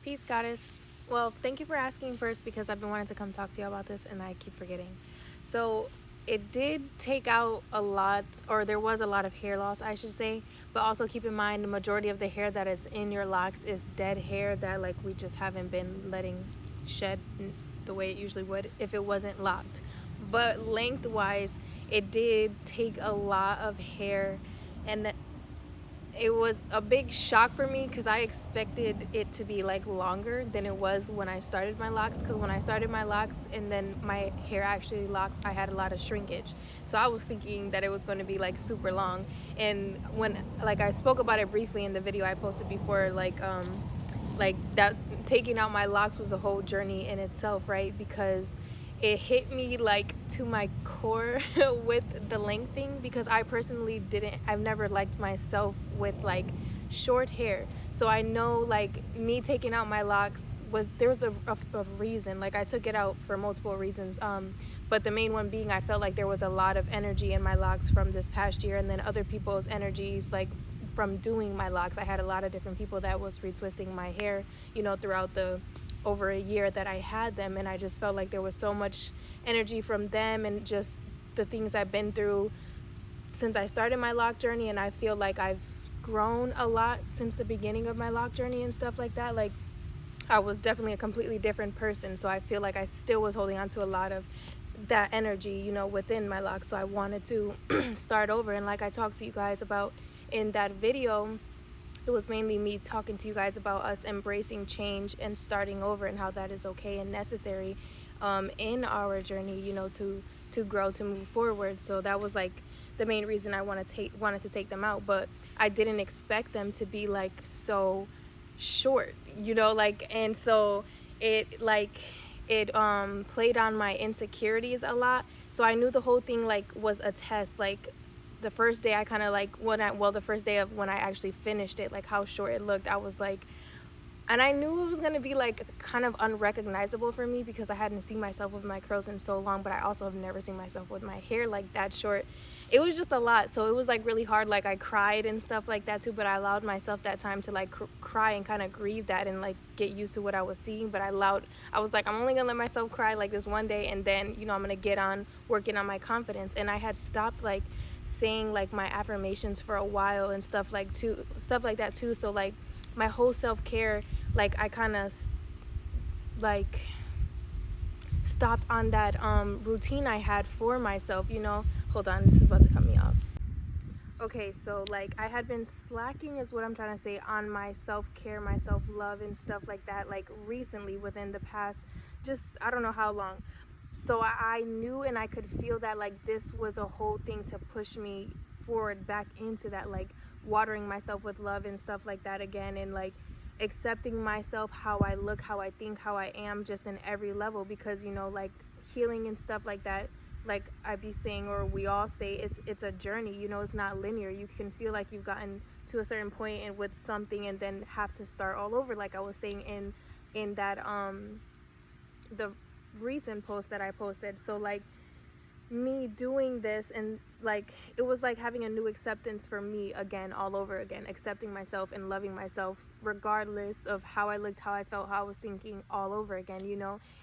Peace, goddess. Well, thank you for asking first because I've been wanting to come talk to you about this and I keep forgetting. So, it did take out a lot, or there was a lot of hair loss, I should say. But also keep in mind the majority of the hair that is in your locks is dead hair that, like, we just haven't been letting shed the way it usually would if it wasn't locked. But lengthwise, it did take a lot of hair, and it was a big shock for me because I expected it to be like longer than it was when I started my locks, because when I started my locks and then my hair actually locked, I had a lot of shrinkage. So I was thinking that it was going to be like super long. And when, like, I spoke about it briefly in the video I posted before, like that, taking out my locks was a whole journey in itself, right? Because it hit me like to my core with the length thing, because I personally I've never liked myself with like short hair. So I know, like, me taking out my locks there was a reason. Like, I took it out for multiple reasons, but the main one being I felt like there was a lot of energy in my locks from this past year, and then other people's energies, like from doing my locks. I had a lot of different people that was retwisting my hair, throughout the over a year that I had them, and I just felt like there was so much energy from them and just the things I've been through since I started my lock journey. And I feel like I've grown a lot since the beginning of my lock journey and stuff like that. Like, I was definitely a completely different person, so I feel like I still was holding on to a lot of that energy, within my locks. So I wanted to start over, and like I talked to you guys about in that video, it was mainly me talking to you guys about us embracing change and starting over, and how that is okay and necessary in our journey, to grow, to move forward. So that was like the main reason I wanted to take them out. But I didn't expect them to be like so short, like, and so it played on my insecurities a lot. So I knew the whole thing like was a test. Like, the first day I kind of like the first day of when I actually finished it, like how short it looked, I was like, and I knew it was going to be like kind of unrecognizable for me because I hadn't seen myself with my curls in so long, but I also have never seen myself with my hair like that short. It was just a lot. So it was like really hard. Like, I cried and stuff like that too, but I allowed myself that time to like cry and kind of grieve that and like get used to what I was seeing. But I was like, I'm only gonna let myself cry like this one day, and then I'm gonna get on working on my confidence. And I had stopped like saying like my affirmations for a while and stuff like that too. So like my whole self-care, like I kind of like stopped on that routine I had for myself. Hold on, this is about to cut me off. Okay, so like I had been slacking, is what I'm trying to say, on my self-care, my self-love and stuff like that, like recently, within the past, just I don't know how long. So I knew and I could feel that like this was a whole thing to push me forward back into that, like watering myself with love and stuff like that again, and like accepting myself, how I look, how I think, how I am, just in every level. Because like healing and stuff like that, like I be saying, or we all say, it's a journey. It's not linear. You can feel like you've gotten to a certain point and with something, and then have to start all over, like I was saying in that the recent post that I posted. So like me doing this, and like it was like having a new acceptance for me again, all over again, accepting myself and loving myself regardless of how I looked, how I felt, how I was thinking, all over again.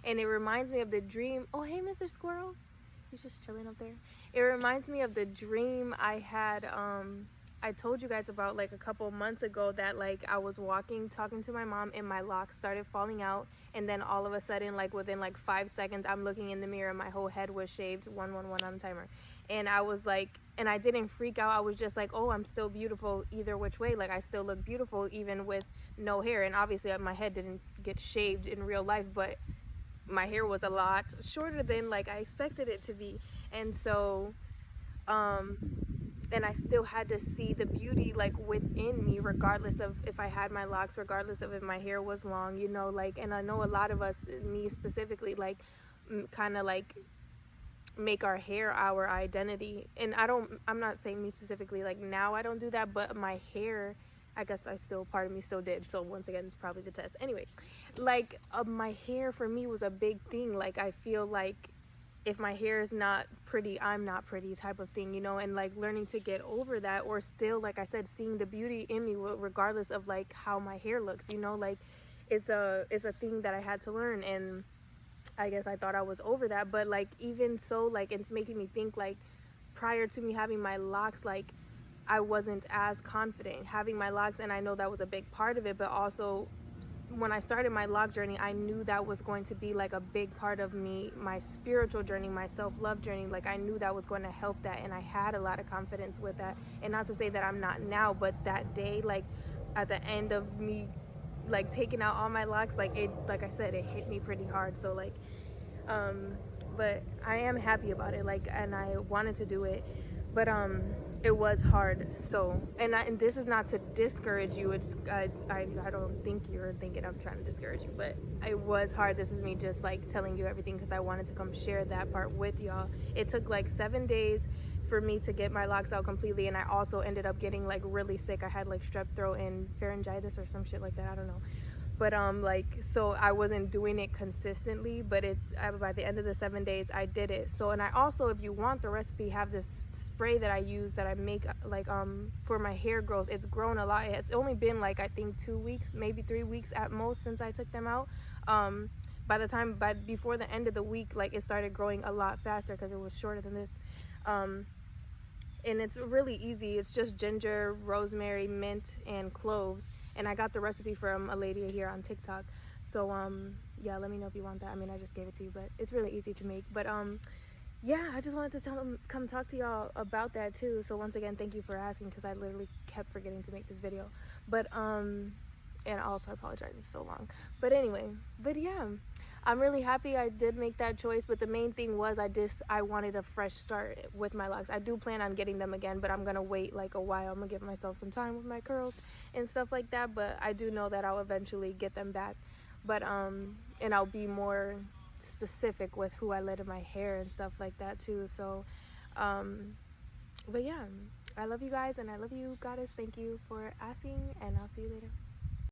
And it reminds me of the dream. Oh, hey, Mr. Squirrel, he's just chilling up there. It reminds me of the dream I had, I told you guys about like a couple months ago, that like I was walking, talking to my mom, and my locks started falling out. And then all of a sudden, like within like 5 seconds, I'm looking in the mirror, my whole head was shaved, 111 on the timer. And I was like, and I didn't freak out. I was just like, oh, I'm still beautiful either which way. Like, I still look beautiful even with no hair. And obviously my head didn't get shaved in real life, but my hair was a lot shorter than like I expected it to be. And so and I still had to see the beauty like within me, regardless of if I had my locks, regardless of if my hair was long, like. And I know a lot of us, me specifically, like kind of like make our hair our identity. And I'm not saying me specifically, like now I don't do that, but my hair, I guess part of me still did. So once again, it's probably the test. Anyway, like my hair for me was a big thing. Like, I feel like if my hair is not pretty, I'm not pretty, type of thing, and like learning to get over that, or still, like I said, seeing the beauty in me regardless of like how my hair looks, like it's a thing that I had to learn, and I guess I thought I was over that. But like, even so, like, it's making me think, like, prior to me having my locks, like, I wasn't as confident having my locks, and I know that was a big part of it. But also, when I started my lock journey, I knew that was going to be like a big part of me, my spiritual journey, my self-love journey. Like, I knew that was going to help that, and I had a lot of confidence with that. And not to say that I'm not now, but that day, like, at the end of me like taking out all my locks, like, it, like I said, it hit me pretty hard. So like, um but I am happy about it, like, and I wanted to do it, but it was hard. So, and this is not to discourage you. It's I don't think you're thinking I'm trying to discourage you, but it was hard. This is me just like telling you everything because I wanted to come share that part with y'all. It took like 7 days for me to get my locks out completely, and I also ended up getting like really sick. I had like strep throat and pharyngitis or some shit like that, I don't know. But like, so I wasn't doing it consistently, but by the end of the 7 days I did it. So, and I also, if you want the recipe, have this spray that I use that I make, like, for my hair growth. It's grown a lot. It's only been like, I think 2 weeks, maybe 3 weeks at most since I took them out. Before the end of the week, like, it started growing a lot faster because it was shorter than this. And it's really easy. It's just ginger, rosemary, mint, and cloves. And I got the recipe from a lady here on TikTok. So yeah, let me know if you want that. I mean, I just gave it to you, but it's really easy to make. But yeah, I just wanted to come talk to y'all about that too. So once again, thank you for asking, because I literally kept forgetting to make this video. But and also I apologize, it's so long. But anyway, but yeah, I'm really happy I did make that choice. But the main thing was I wanted a fresh start with my locks. I do plan on getting them again, but I'm gonna wait like a while. I'm gonna give myself some time with my curls and stuff like that. But I do know that I'll eventually get them back. But and I'll be more specific with who I let in my hair and stuff like that too. So but yeah, I love you guys, and I love you, goddess. Thank you for asking, and I'll see you later.